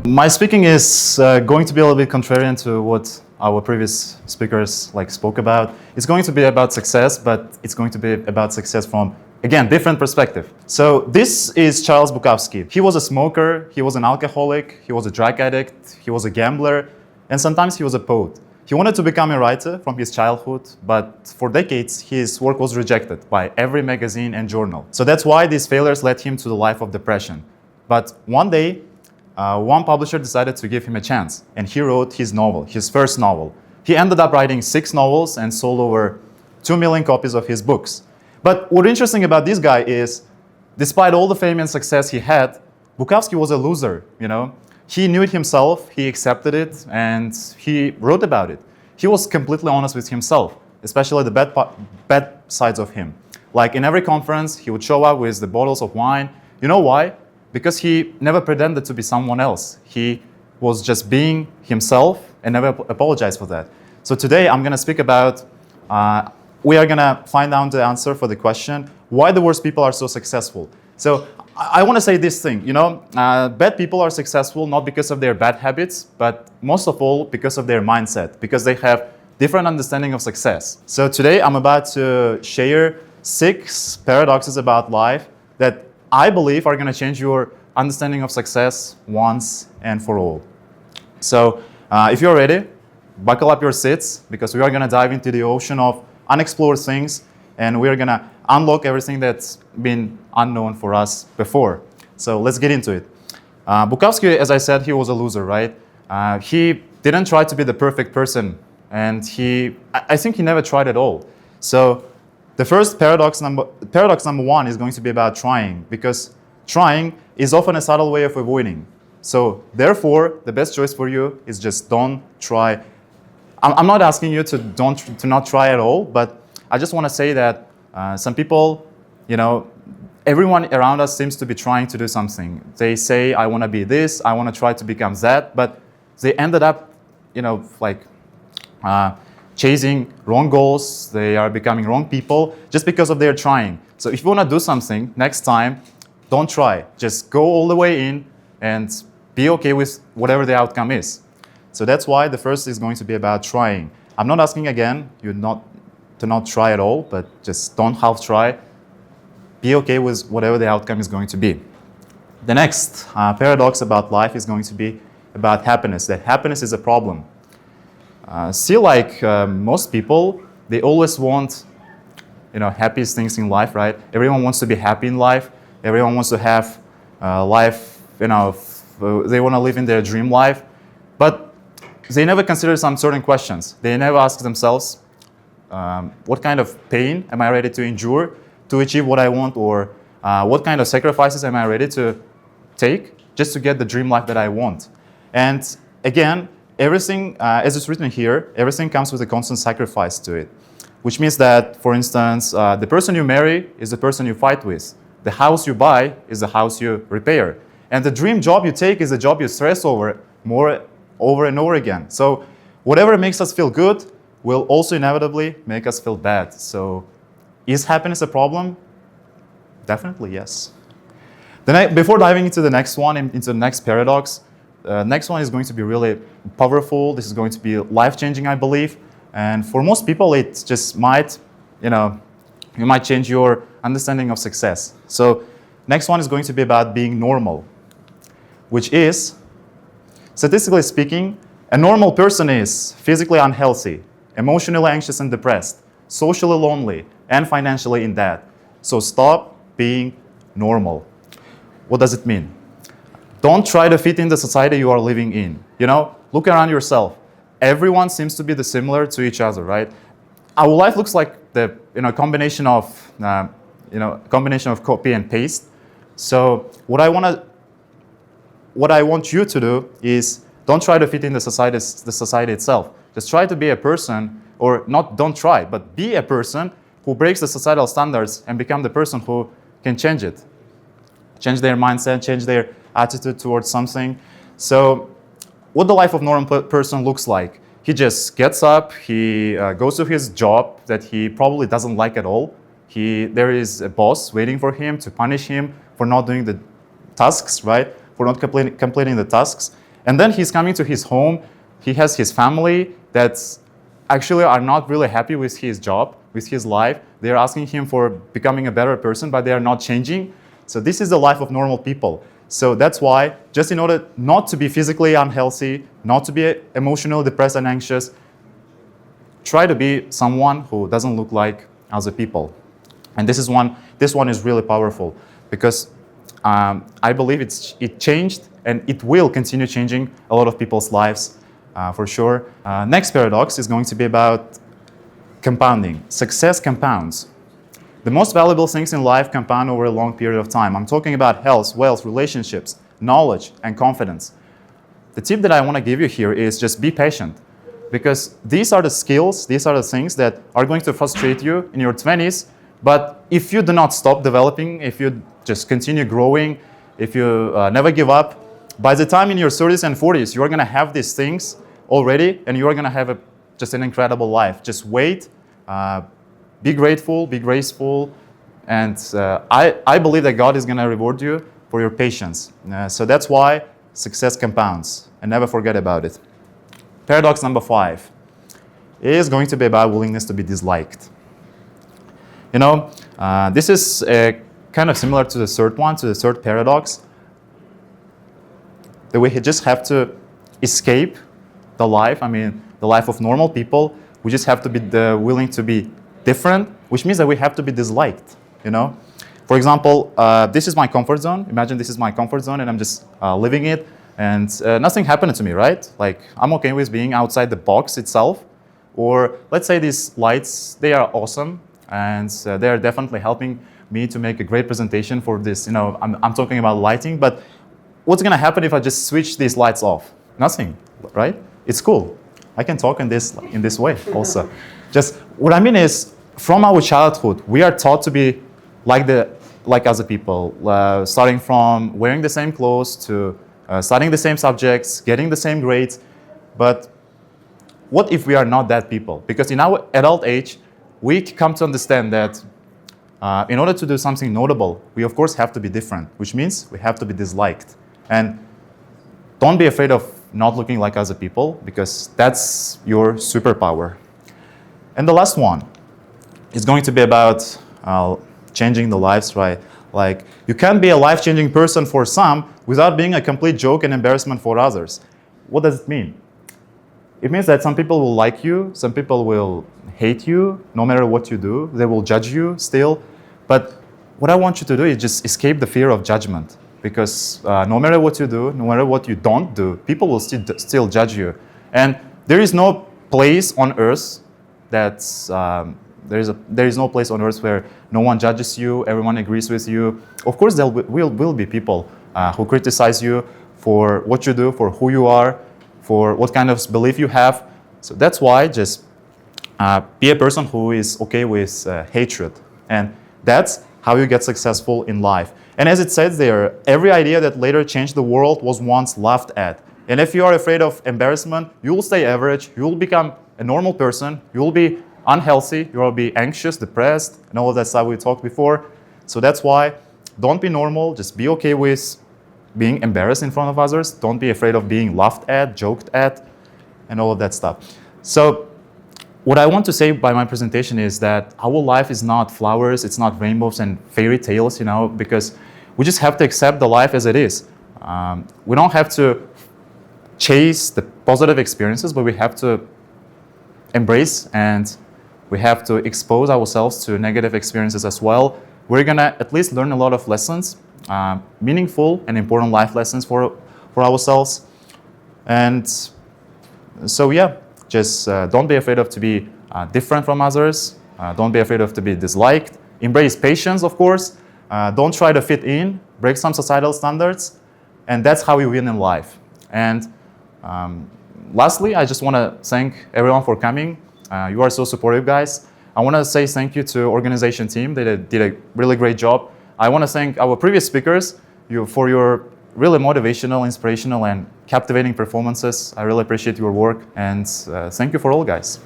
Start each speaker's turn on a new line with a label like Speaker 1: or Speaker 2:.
Speaker 1: My speaking is going to be a little bit contrarian to what our previous speakers spoke about. It's going to be about success, but it's going to be about success from, again, different perspective. So this is Charles Bukowski. He was a smoker, he was an alcoholic, he was a drug addict, he was a gambler, and sometimes he was a poet. He wanted to become a writer from his childhood, but for decades his work was rejected by every magazine and journal. So that's why these failures led him to the life of depression. But one day, one publisher decided to give him a chance, and he wrote his novel, his first novel. He ended up writing 6 novels and sold over 2 million copies of his books. But what's interesting about this guy is, despite all the fame and success he had, Bukowski was a loser, He knew it himself, he accepted it, and he wrote about it. He was completely honest with himself, especially the bad sides of him. Like in every conference, he would show up with the bottles of wine. You know why? Because he never pretended to be someone else. He was just being himself and never apologized for that. So today I'm going to speak about, we are going to find out the answer for the question, why the worst people are so successful. So I want to say this thing, bad people are successful not because of their bad habits, but most of all because of their mindset, because they have different understanding of success. So today I'm about to share 6 paradoxes about life that I believe are going to change your understanding of success once and for all. So if you're ready, buckle up your seats, because we are going to dive into the ocean of unexplored things, and we're going to unlock everything that's been unknown for us before. So let's get into it. Bukowski, as I said, he was a loser, right? He didn't try to be the perfect person, and I think he never tried at all. So the first paradox number 1 is going to be about trying, because trying is often a subtle way of avoiding. So therefore, the best choice for you is just don't try. I'm not asking you to not try at all, but I just want to say that some people, everyone around us seems to be trying to do something. They say, I want to be this, I want to try to become that, but they ended up, chasing wrong goals. They are becoming wrong people just because of their trying. So if you want to do something next time, don't try. Just go all the way in and be okay with whatever the outcome is. So that's why the first is going to be about trying. I'm not asking again, to not try at all, but just don't half try. Be okay with whatever the outcome is going to be. The next paradox about life is going to be about happiness, that happiness is a problem. Most people, they always want, happiest things in life, right? Everyone wants to be happy in life. Everyone wants to have life, they want to live in their dream life. But they never consider some certain questions. They never ask themselves, what kind of pain am I ready to endure to achieve what I want, or what kind of sacrifices am I ready to take just to get the dream life that I want? And again, everything, as it's written here, everything comes with a constant sacrifice to it, which means that, for instance, the person you marry is the person you fight with. The house you buy is the house you repair. And the dream job you take is the job you stress over and over again. So whatever makes us feel good will also inevitably make us feel bad. So is happiness a problem? Definitely yes. Before diving into the next one, into the next paradox, next one is going to be really powerful. This is going to be life-changing, I believe. And for most people, it just might, you might change your understanding of success. So next one is going to be about being normal, which is, statistically speaking, a normal person is physically unhealthy, emotionally anxious and depressed, socially lonely, and financially in debt. So stop being normal. What does it mean? Don't try to fit in the society you are living in. Look around yourself. Everyone seems to be similar to each other, right? Our life looks like the combination of copy and paste. So what I want you to do is don't try to fit in the society itself. Just try to be a person, or don't try, but be a person who breaks the societal standards and become the person who can change it. Change their mindset, change their attitude towards something. So what the life of normal person looks like. He just gets up, he goes to his job that he probably doesn't like at all. There is a boss waiting for him to punish him for not doing the tasks, right? For not completing the tasks. And then he's coming to his home. He has his family that actually are not really happy with his job, with his life. They're asking him for becoming a better person, but they are not changing. So this is the life of normal people. So that's why, just in order not to be physically unhealthy, not to be emotionally depressed and anxious, try to be someone who doesn't look like other people. And this one is really powerful because I believe it changed and it will continue changing a lot of people's lives for sure. Next paradox is going to be about compounding. Success compounds. The most valuable things in life compound over a long period of time. I'm talking about health, wealth, relationships, knowledge, and confidence. The tip that I want to give you here is just be patient, because these are the skills, these are the things that are going to frustrate you in your 20s. But if you do not stop developing, if you just continue growing, if you never give up, by the time in your 30s and 40s, you're going to have these things already, and you're going to have just an incredible life. Just wait. Be grateful, be graceful, and I believe that God is going to reward you for your patience. So that's why success compounds, and never forget about it. Paradox number 5 is going to be about willingness to be disliked. You know, this is kind of similar to the third one, to the third paradox, that we just have to escape the life, the life of normal people. We just have to be willing to be different, which means that we have to be disliked, you know. For example, this is my comfort zone. Imagine this is my comfort zone and I'm just living it, and nothing happened to me, right? Like, I'm okay with being outside the box itself. Or let's say these lights, they are awesome, and they are definitely helping me to make a great presentation for this. You know, I'm talking about lighting, but what's gonna happen if I just switch these lights off? Nothing, right? It's cool. I can talk in this way also. Just what I mean is, from our childhood, we are taught to be like other people, starting from wearing the same clothes to studying the same subjects, getting the same grades. But what if we are not that people? Because in our adult age, we come to understand that in order to do something notable, we of course have to be different, which means we have to be disliked. And don't be afraid of not looking like other people, because that's your superpower. And the last one is going to be about changing the lives, right? Like, you can't be a life-changing person for some without being a complete joke and embarrassment for others. What does it mean? It means that some people will like you, some people will hate you, no matter what you do. They will judge you still. But what I want you to do is just escape the fear of judgment. Because no matter what you do, no matter what you don't do, people will still judge you. And there is no place on earth that's there is no place on earth where no one judges you, everyone agrees with you. Of course, there will be people who criticize you for what you do, for who you are, for what kind of belief you have. So that's why just be a person who is okay with hatred. And that's how you get successful in life. And as it says there, every idea that later changed the world was once laughed at. And if you are afraid of embarrassment, you will stay average, you will become a normal person, you will be unhealthy, you will be anxious, depressed, and all of that stuff we talked before. So that's why don't be normal, just be okay with being embarrassed in front of others. Don't be afraid of being laughed at, joked at, and all of that stuff. So what I want to say by my presentation is that our life is not flowers, it's not rainbows and fairy tales, you know, because we just have to accept the life as it is. We don't have to chase the positive experiences, but we have to embrace and we have to expose ourselves to negative experiences as well. We're gonna at least learn a lot of lessons, meaningful and important life lessons for ourselves. And so yeah, just don't be afraid of to be different from others. Don't be afraid of to be disliked. Embrace patience, of course. Don't try to fit in. Break some societal standards. And that's how you win in life. And lastly, I just want to thank everyone for coming. You are so supportive, guys. I want to say thank you to organization team. They did a really great job. I want to thank our previous speakers for your really motivational, inspirational, and captivating performances. I really appreciate your work. And thank you for all, guys.